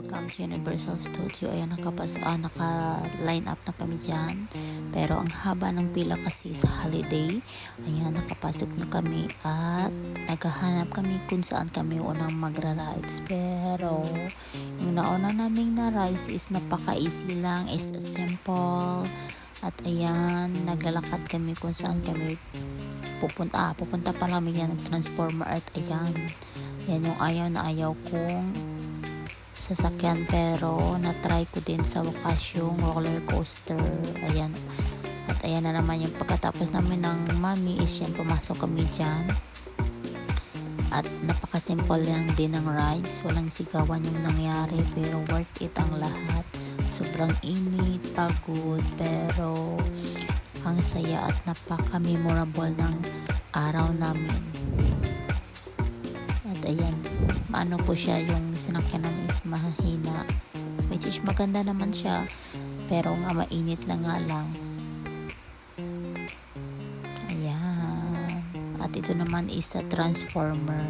welcome to Universal Studio. Ayan, naka-line up na kami dyan. Pero ang haba ng pila kasi sa holiday. Ayan, nakapasok na kami at naghahanap kami kung saan kami unang magra-rides. Pero yung nauna naming na-rides is napaka-easy lang, is simple. At ayan, naglalakad kami kung saan kami pupunta. Pupunta pa lang yan ng Transformer at ayan. Yan yung ayaw na ayaw kong sasakyan, pero na-try ko din sa wakas yung roller coaster. Ayan. At ayan na naman yung pagkatapos namin ng mami is yan, pumasok kami dyan. At napaka-simple lang din ng rides. Walang sigawan yung nangyari, pero worth it ang lahat. Sobrang init, pagod, pero ang saya at napaka-memorable ng araw namin. At ayan, ano po siya, yung sinakyan namin is mahina, which is maganda naman siya, pero nga mainit lang nga lang. Ayan. At ito naman is sa Transformer.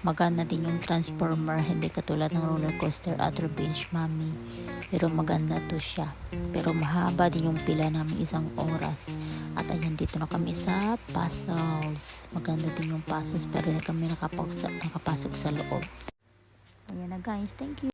Maganda din yung Transformer, hindi katulad ng roller coaster at Revenge Mami, pero maganda to siya. Pero mahaba din yung pila namin, 1 oras. At ayan, dito na kami sa puzzles. Maganda din yung puzzles, pero hindi kami nakapasok sa loob. Ayan na guys, thank you.